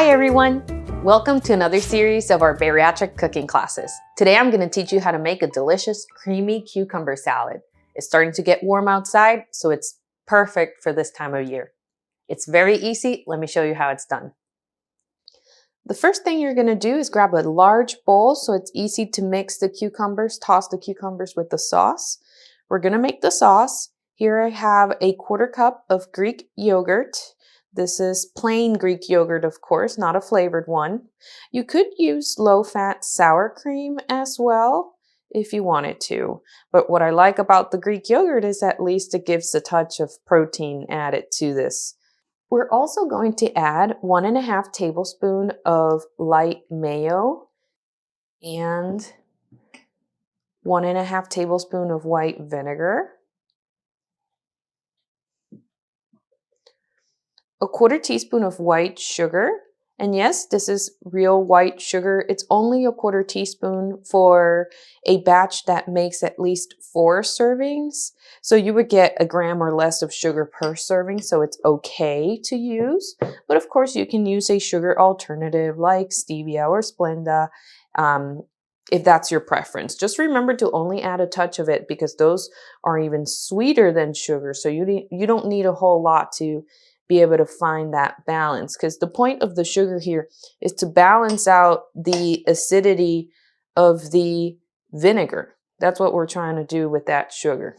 Hi everyone! Welcome to another series of our bariatric cooking classes. Today I'm going to teach you how to make a delicious creamy cucumber salad. It's starting to get warm outside, so it's perfect for this time of year. It's very easy. Let me show you how it's done. The first thing you're going to do is grab a large bowl so it's easy to mix the cucumbers, toss the cucumbers with the sauce. We're going to make the sauce. Here I have a 1/4 cup of Greek yogurt. This is plain Greek yogurt, of course, not a flavored one. You could use low-fat sour cream as well if you wanted to. But what I like about the Greek yogurt is at least it gives a touch of protein added to this. We're also going to add 1½ tablespoon of light mayo and 1½ tablespoon of white vinegar. 1/4 teaspoon of white sugar. And yes, this is real white sugar. It's only 1/4 teaspoon for a batch that makes at least 4 servings. So you would get 1 gram or less of sugar per serving, so it's okay to use. But of course, you can use a sugar alternative like stevia or Splenda if that's your preference. Just remember to only add a touch of it because those are even sweeter than sugar. So you don't need a whole lot to be able to find that balance, because the point of the sugar here is to balance out the acidity of the vinegar. That's what we're trying to do with that sugar.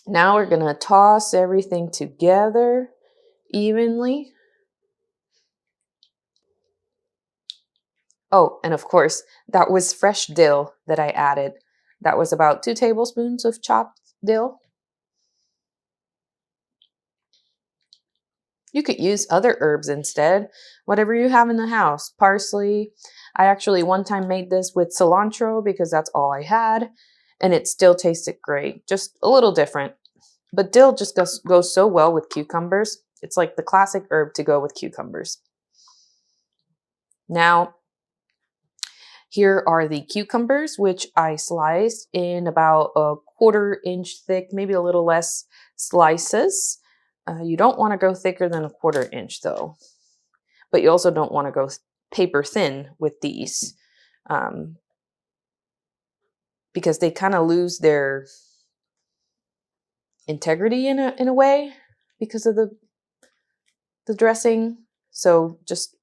Now we're going to toss everything together evenly. Oh, and of course, that was fresh dill that I added. That was about 2 tablespoons of chopped dill. You could use other herbs instead, whatever you have in the house. Parsley. I actually one time made this with cilantro because that's all I had, and it still tasted great. Just a little different. But dill just goes so well with cucumbers. It's like the classic herb to go with cucumbers. Now, here are the cucumbers, which I sliced in about 1/4 inch thick, maybe a little less slices. You don't want to go thicker than 1/4 inch though, but you also don't want to go paper thin with these because they kind of lose their integrity in a way because of the dressing. So just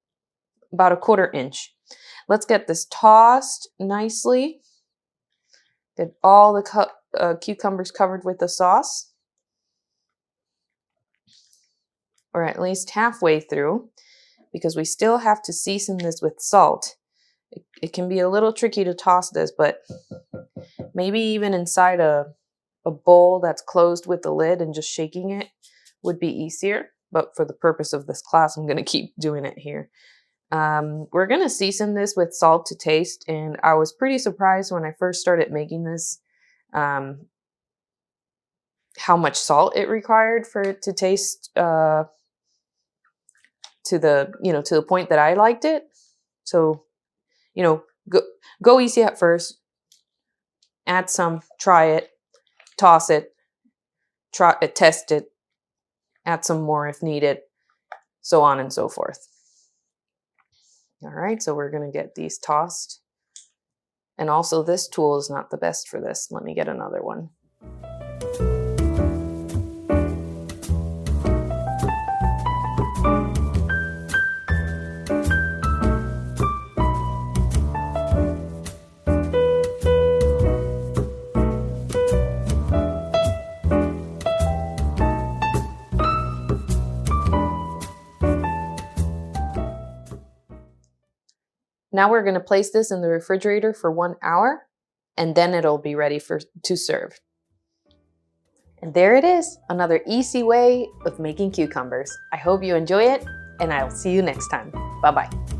about 1/4 inch. Let's get this tossed nicely. Get all the cucumbers covered with the sauce. Or at least halfway through, because we still have to season this with salt. It can be a little tricky to toss this, but maybe even inside a bowl that's closed with the lid and just shaking it would be easier. But for the purpose of this class, I'm going to keep doing it here. We're going to season this with salt to taste, and I was pretty surprised when I first started making this how much salt it required for it to taste to the point that I liked it. So, go easy at first. Add some, try it, toss it, test it, add some more if needed, so on and so forth. All right, so we're going to get these tossed. And also this tool is not the best for this. Let me get another one. Now we're going to place this in the refrigerator for 1 hour, and then it'll be ready to serve. And there it is, another easy way of making cucumbers. I hope you enjoy it, and I'll see you next time. Bye-bye.